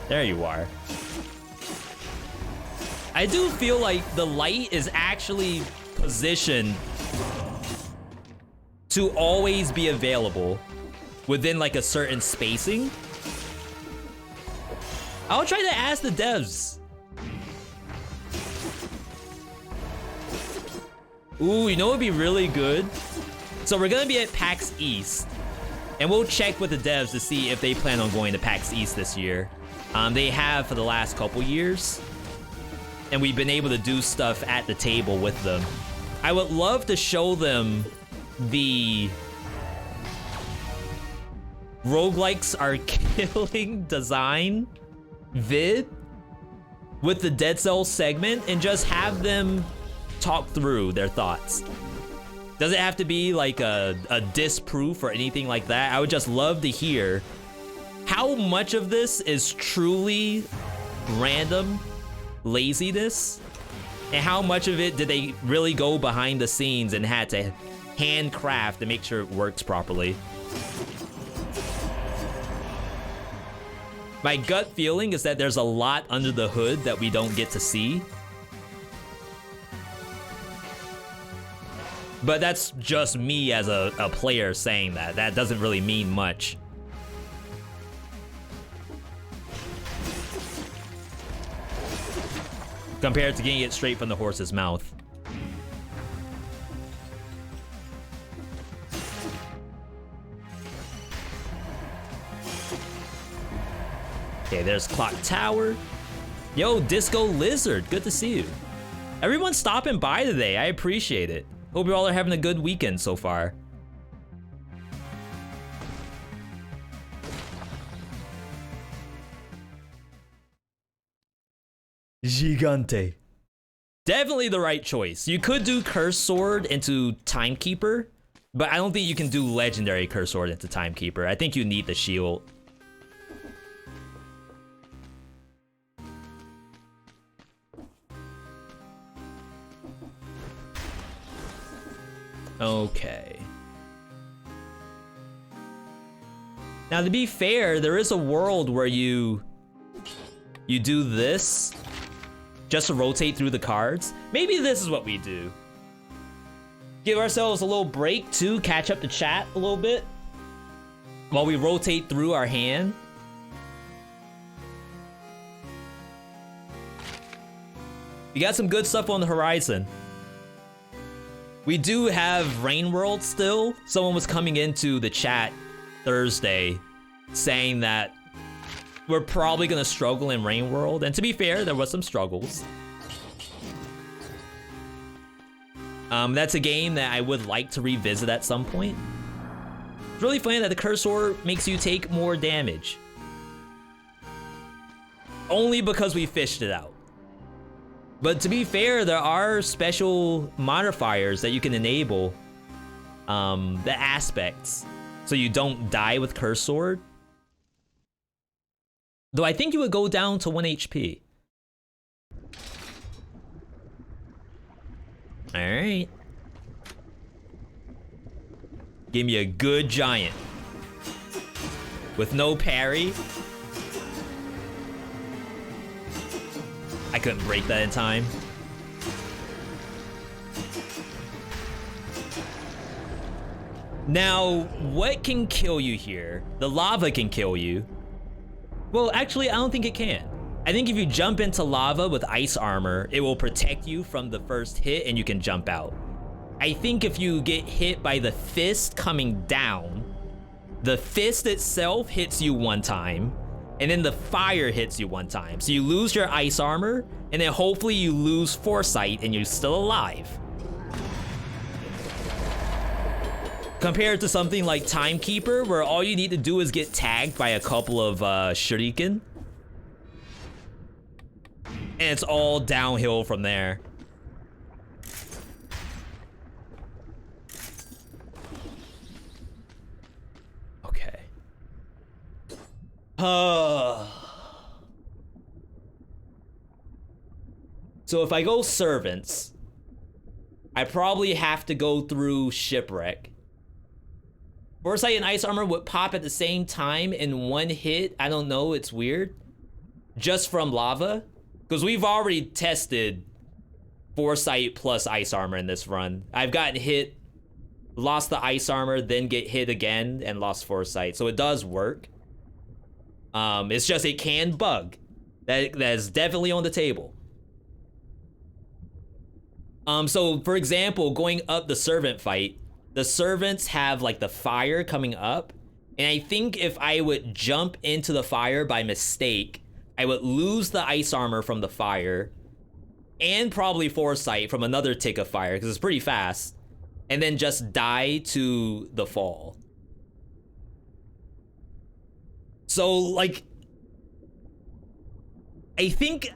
There you are. I do feel like the light is actually positioned to always be available within like a certain spacing. I'll try to ask the devs. Ooh, you know what would be really good? So we're gonna be at PAX East, and we'll check with the devs to see if they plan on going to PAX East this year. They have for the last couple years, and we've been able to do stuff at the table with them. I would love to show them the roguelikes are killing design vid with the Dead Cells segment and just have them talk through their thoughts. Doesn't have to be like a disproof or anything like that. I would just love to hear how much of this is truly random laziness and how much of it did they really go behind the scenes and had to handcraft to make sure it works properly. My gut feeling is that there's a lot under the hood that we don't get to see. But that's just me as a player saying that. That doesn't really mean much. Compared to getting it straight from the horse's mouth. Okay, there's Clock Tower. Yo, Disco Lizard, good to see you. Everyone's stopping by today, I appreciate it. Hope you all are having a good weekend so far. Gigante. Definitely the right choice. You could do Curse Sword into Timekeeper, but I don't think you can do Legendary Curse Sword into Timekeeper. I think you need the shield. Okay. Now, to be fair, there is a world where you do this, just to rotate through the cards. Maybe this is what we do. Give ourselves a little break to catch up to chat a little bit while we rotate through our hand. We got some good stuff on the horizon. We do have Rain World still. Someone was coming into the chat Thursday saying that we're probably gonna struggle in Rain World, and to be fair, there was some struggles. That's a game that I would like to revisit at some point. It's really funny that the cursor makes you take more damage. Only because we fished it out. But to be fair, there are special modifiers that you can enable, the aspects, so you don't die with Curse Sword. Though I think you would go down to 1 HP. Alright. Give me a good giant. With no parry. I couldn't break that in time. Now, what can kill you here? The lava can kill you. Well, actually, I don't think it can. I think if you jump into lava with ice armor, it will protect you from the first hit and you can jump out. I think if you get hit by the fist coming down, the fist itself hits you one time, and then the fire hits you one time. So you lose your ice armor, and then hopefully you lose foresight and you're still alive. Compared to something like Timekeeper, where all you need to do is get tagged by a couple of shuriken. And it's all downhill from there. Okay. So if I go Servants, I probably have to go through Shipwreck. Foresight and Ice Armor would pop at the same time in one hit. I don't know, it's weird. Just from lava. Because we've already tested Foresight plus Ice Armor in this run. I've gotten hit, lost the Ice Armor, then get hit again, and lost Foresight. So it does work. It's just it can bug. That is definitely on the table. So for example, going up the Servant fight, the Servants have like the fire coming up, and I think if I would jump into the fire by mistake, I would lose the ice armor from the fire, and probably Foresight from another tick of fire, because it's pretty fast, and then just die to the fall. So, like, I think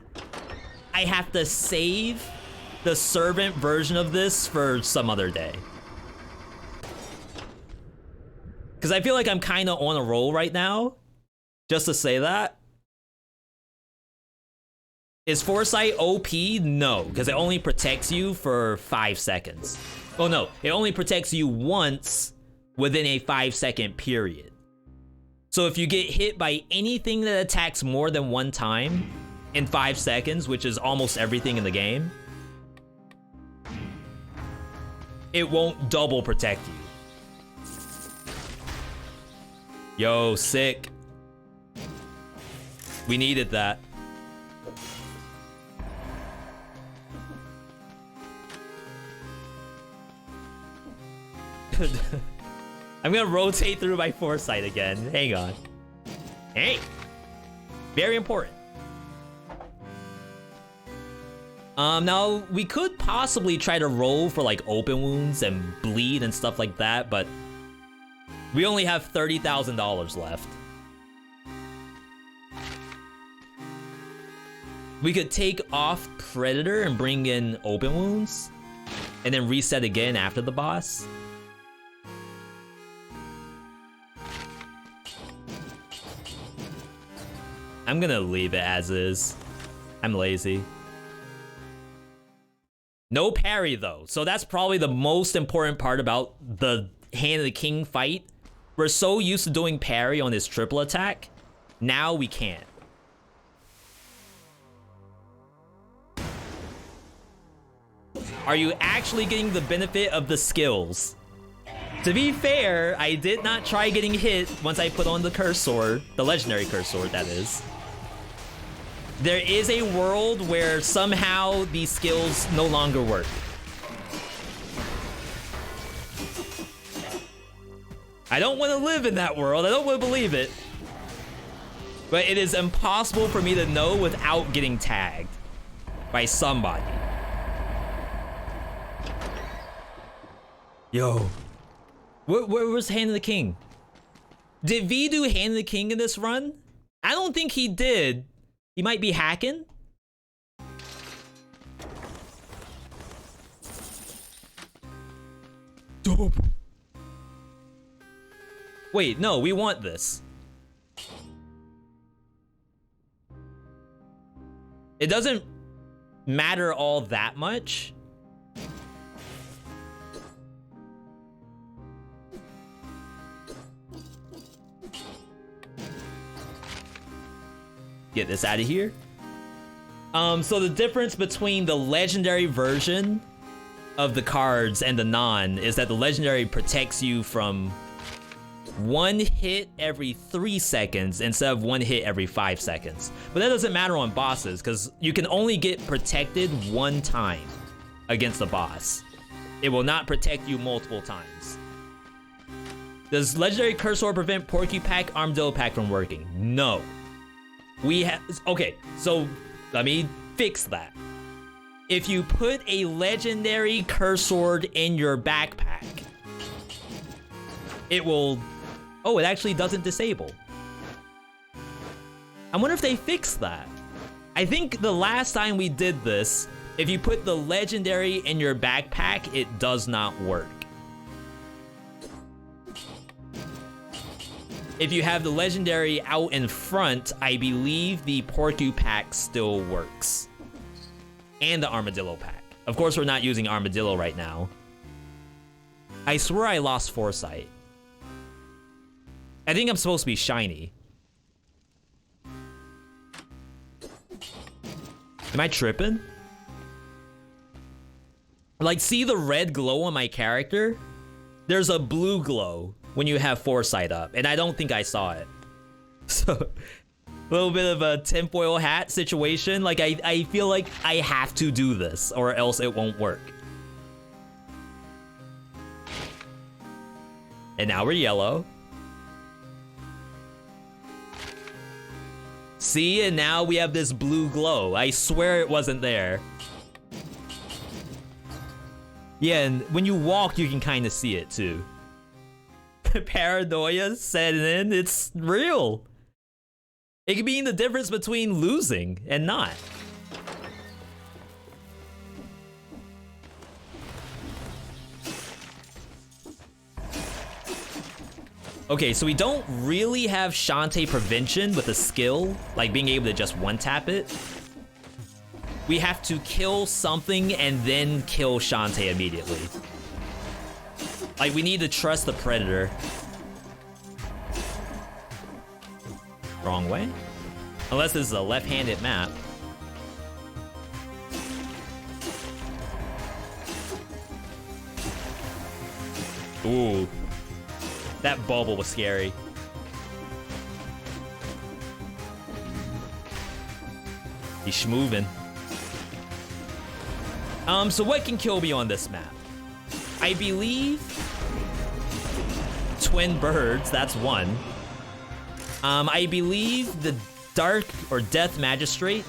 I have to save the Servant version of this for some other day. Because I feel like I'm kind of on a roll right now, just to say that. Is Foresight OP? No, because it only protects you for 5 seconds. Oh no, it only protects you once within a 5-second period. So if you get hit by anything that attacks more than one time in 5 seconds, which is almost everything in the game, it won't double protect you. Yo, sick. We needed that. I'm gonna rotate through my Foresight again. Hang on. Hey! Very important. Now, we could possibly try to roll for like open wounds and bleed and stuff like that, but we only have $30,000 left. We could take off Predator and bring in open wounds, and then reset again after the boss. I'm gonna leave it as is. I'm lazy. No parry though, so that's probably the most important part about the Hand of the King fight. We're so used to doing parry on his triple attack, now we can't. Are you actually getting the benefit of the skills? To be fair, I did not try getting hit once I put on the curse sword, the legendary curse sword, that is. There is a world where somehow these skills no longer work. I don't want to live in that world. I don't want to believe it. But it is impossible for me to know without getting tagged by somebody. Yo. Where was Hand of the King? Did V do Hand of the King in this run? I don't think he did. He might be hacking. Dope. Wait, no, we want this. It doesn't matter all that much. Get this out of here. So the difference between the legendary version of the cards and the non is that the legendary protects you from 1 hit every 3 seconds instead of 1 hit every 5 seconds. But that doesn't matter on bosses because you can only get protected 1 time against a boss. It will not protect you multiple times. Does legendary curse sword prevent Porcupine Armadillo Pack from working? No. We have, okay, so let me fix that. If you put a legendary curse sword in your backpack, it will, oh, it actually doesn't disable. I wonder if they fixed that. I think the last time we did this, if you put the legendary in your backpack, it does not work. If you have the legendary out in front, I believe the Porcu pack still works. And the Armadillo pack. Of course, we're not using Armadillo right now. I swear I lost Foresight. I think I'm supposed to be shiny. Am I tripping? Like, see the red glow on my character? There's a blue glow when you have Foresight up, and I don't think I saw it. So, a little bit of a tinfoil hat situation. Like, I feel like I have to do this, or else it won't work. And now we're yellow. See, and now we have this blue glow. I swear it wasn't there. Yeah, and when you walk, you can kind of see it too. Paranoia setting in, it's real. It could mean the difference between losing and not. Okay, so we don't really have Shantae prevention with a skill, like being able to just one-tap it. We have to kill something and then kill Shantae immediately. Like, we need to trust the predator. Wrong way? Unless this is a left-handed map. Ooh. That bubble was scary. He's schmoovin'. So what can kill me on this map? I believe twin birds, that's one. I believe the Dark or Death Magistrate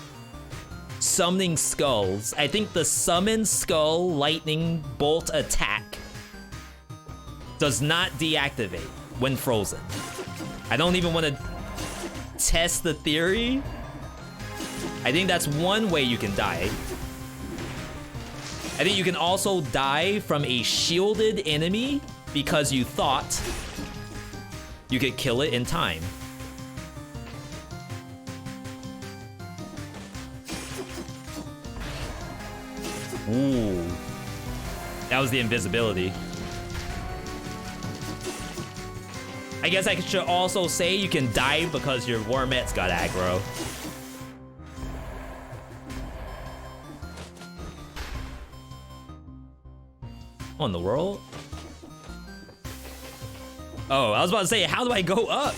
summoning skulls. I think the summon skull lightning bolt attack does not deactivate when frozen. I don't even want to test the theory. I think that's one way you can die. I think you can also die from a shielded enemy because you thought you could kill it in time. Ooh. That was the invisibility. I guess I should also say you can die because your Wormet's got aggro. What in the world? Oh, I was about to say, how do I go up?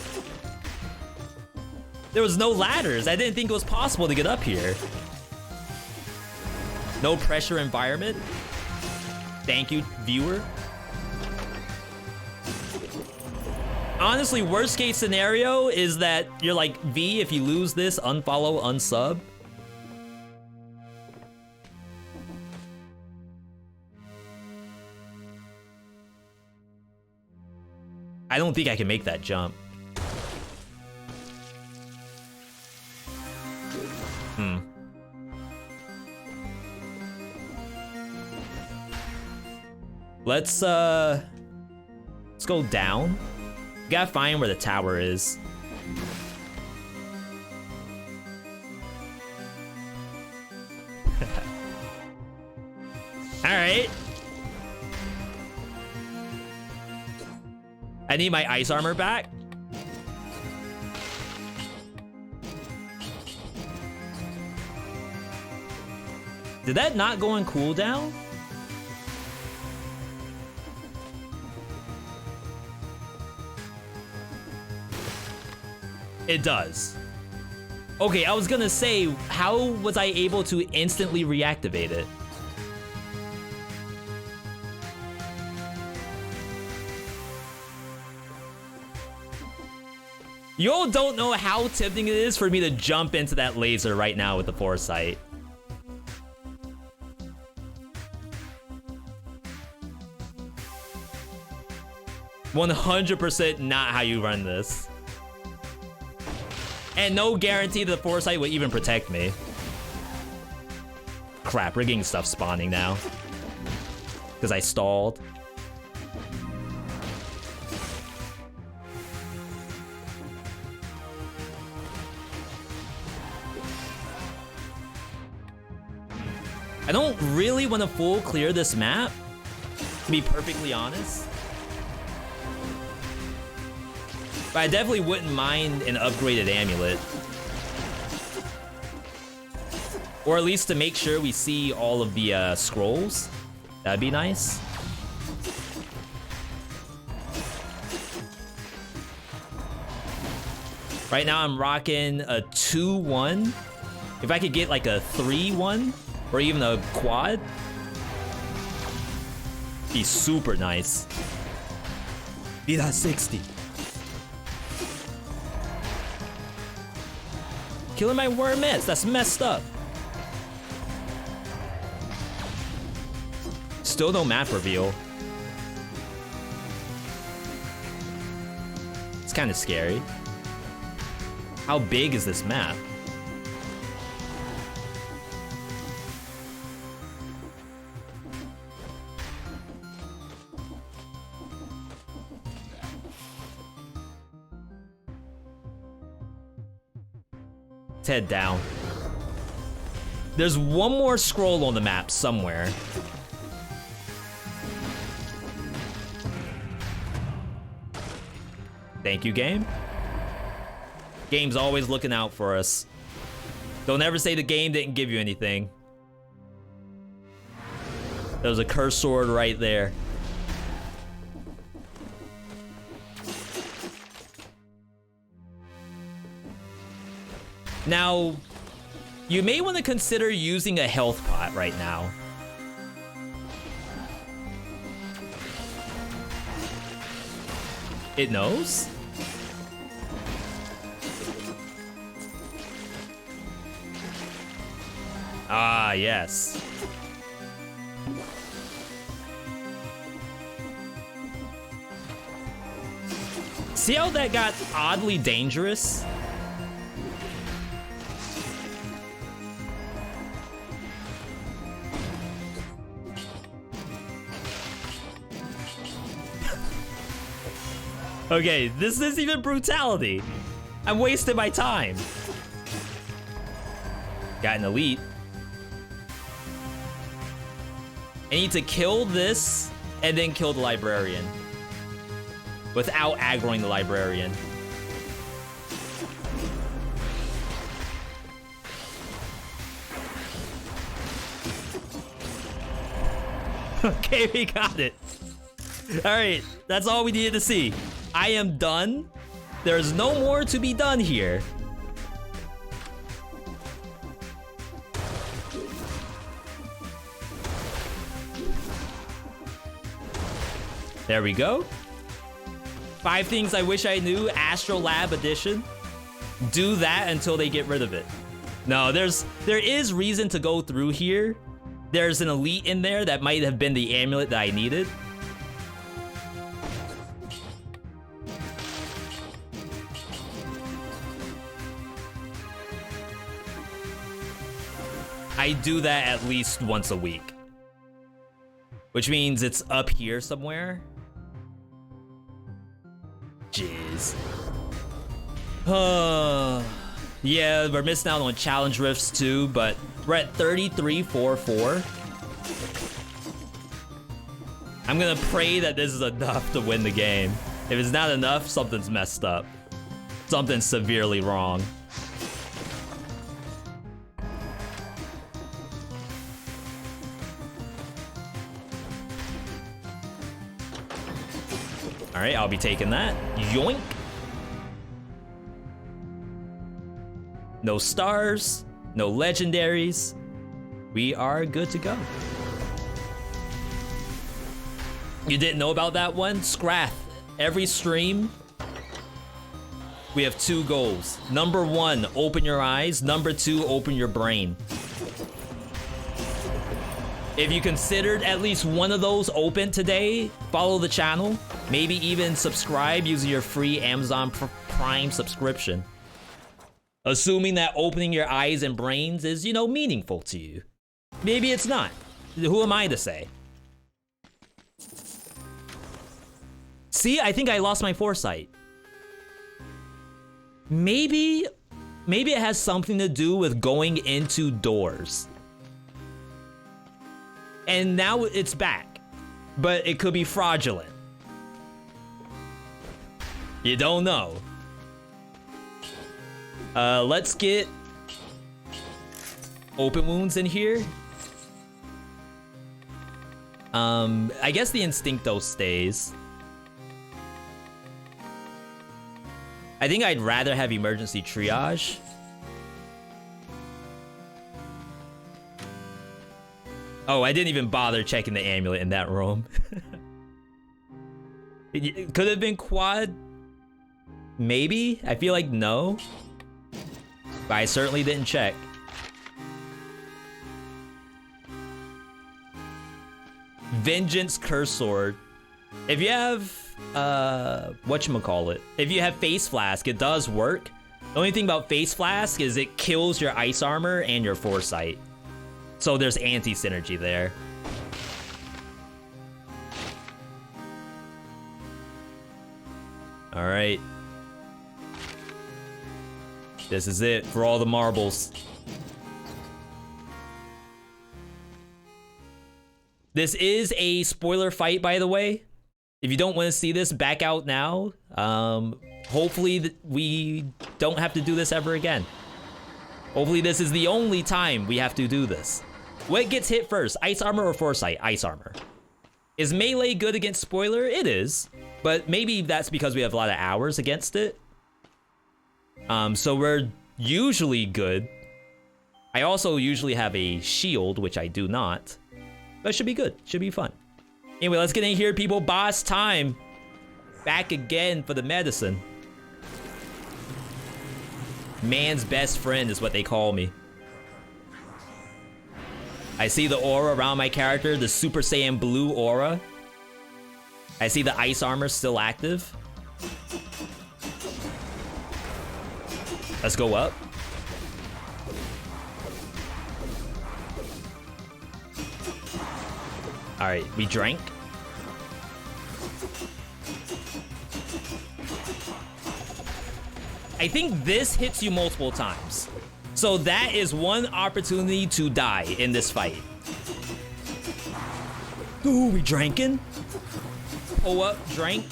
There was no ladders. I didn't think it was possible to get up here. No pressure environment. Thank you, viewer. Honestly, worst case scenario is that you're like, V, if you lose this, unfollow, unsub. I don't think I can make that jump. Let's go down. We gotta find where the tower is. All right. I need my ice armor back. Did that not go on cooldown? It does. Okay, I was gonna say, how was I able to instantly reactivate it? You all don't know how tempting it is for me to jump into that laser right now with the foresight. %100% not how you run this. And no guarantee that the foresight will even protect me. Crap, we're getting stuff spawning now. Because I stalled. I don't really want to full clear this map, to be perfectly honest. But I definitely wouldn't mind an upgraded amulet. Or at least to make sure we see all of the scrolls. That'd be nice. Right now I'm rocking a 2-1. If I could get like a 3-1 or even a quad, be super nice. Be that 60. Killing my wormettes, that's messed up. Still no map reveal. It's kind of scary. How big is this map? Let's head down. There's one more scroll on the map somewhere. Thank you, game. Game's always looking out for us. Don't ever say the game didn't give you anything. There's a cursed sword right there. Now, you may want to consider using a health pot right now. It knows? Ah, yes. See how that got oddly dangerous? Okay, this isn't even brutality. I'm wasting my time. Got an elite. I need to kill this and then kill the librarian without aggroing the librarian. Okay, we got it. Alright, that's all we needed to see. I am done. There's no more to be done here. There we go. 5 things I wish I knew, Astro Lab edition. Do that until they get rid of it. No, there is reason to go through here. There's an elite in there that might have been the amulet that I needed. I do that at least once a week. Which means it's up here somewhere. Jeez. Yeah, we're missing out on challenge rifts too, but we're at 3344. I'm gonna pray that this is enough to win the game. If it's not enough, something's messed up. Something's severely wrong. Alright, I'll be taking that. Yoink. No stars, no legendaries. We are good to go. You didn't know about that one? Scrath. Every stream, we have 2 goals. Number 1, open your eyes. Number 2, open your brain. If you considered at least one of those open today, follow the channel. Maybe even subscribe using your free Amazon Prime subscription. Assuming that opening your eyes and brains is, you know, meaningful to you. Maybe it's not. Who am I to say? See, I think I lost my foresight. Maybe it has something to do with going into doors. And now it's back. But it could be fraudulent. You don't know. Let's get open wounds in here. I guess the Instincto stays. I think I'd rather have emergency triage. Oh, I didn't even bother checking the amulet in that room. It could have been quad. Maybe? I feel like no. But I certainly didn't check. Vengeance Curse Sword. If you have, whatchamacallit? If you have Face Flask, it does work. The only thing about Face Flask is it kills your ice armor and your foresight. So there's anti-synergy there. Alright. This is it for all the marbles. This is a spoiler fight, by the way. If you don't want to see this, back out now. Hopefully we don't have to do this ever again. Hopefully this is the only time we have to do this. What gets hit first, ice armor or foresight? Ice armor. Is melee good against spoiler? It is, but maybe that's because we have a lot of hours against it. So we're usually good. I also usually have a shield, which I do not. But it should be good, should be fun. Anyway, let's get in here, people. Boss time. Back again for the medicine. Man's best friend is what they call me. I see the aura around my character, the Super Saiyan Blue aura. I see the ice armor still active. Let's go up. All right, we drank. I think this hits you multiple times. So that is one opportunity to die in this fight. Ooh, we drinking? Pull up, drink.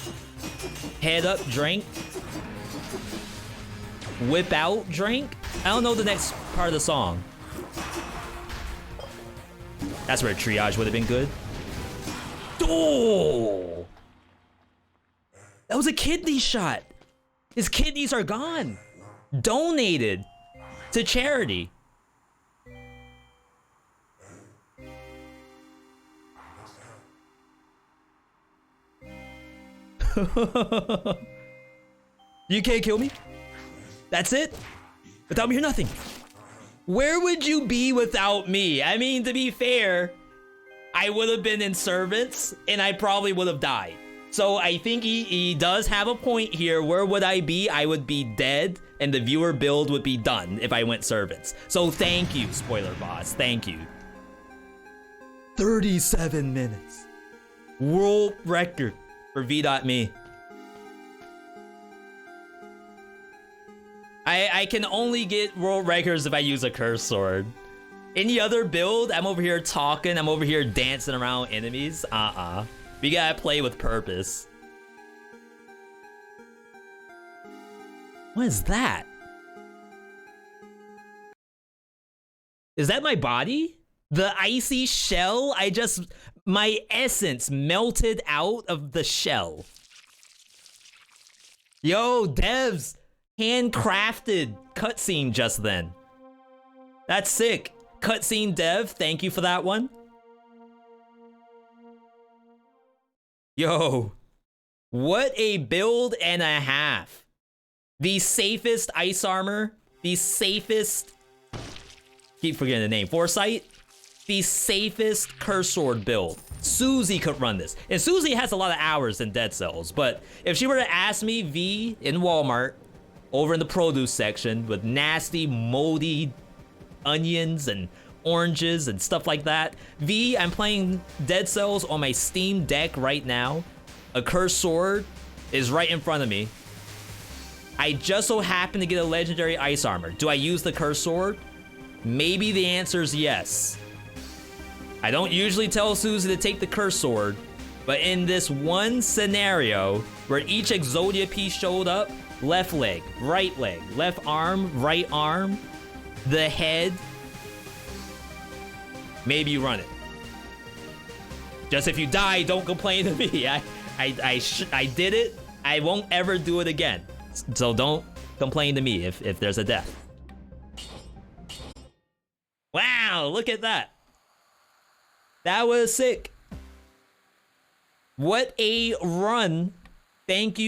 Head up, drink. Whip out, drink. I don't know the next part of the song. That's where triage would have been good. Oh! That was a kidney shot. His kidneys are gone. Donated to charity. You can't kill me? That's it? Without me, you're nothing. Where would you be without me? I mean, to be fair, I would have been in servants and I probably would have died. So I think he does have a point here. Where would I be? I would be dead and the viewer build would be done if I went servants. So thank you, spoiler boss. Thank you. 37 minutes. World record for V.Me. I can only get world records if I use a curse sword. Any other build, I'm over here talking, I'm over here dancing around enemies. We gotta play with purpose. What is that? Is that my body? The icy shell? My essence melted out of the shell. Yo, devs, handcrafted cutscene just then. That's sick. Cutscene dev, thank you for that one. Yo, what a build and a half. The safest ice armor, the safest, keep forgetting the name, Foresight, the safest curse sword build. Susie could run this. And Susie has a lot of hours in Dead Cells, but if she were to ask me, V in Walmart, over in the produce section with nasty, moldy onions and oranges and stuff like that. V, I'm playing Dead Cells on my Steam Deck right now. A cursed sword is right in front of me. I just so happen to get a legendary ice armor. Do I use the cursed sword? Maybe the answer is yes. I don't usually tell Susie to take the cursed sword, but in this one scenario where each Exodia piece showed up, left leg, left arm, right arm, the head, maybe you run it. Just if you die, don't complain to me. I did it. I won't ever do it again. So don't complain to me if there's a death. Wow, look at that. That was sick. What a run. Thank you.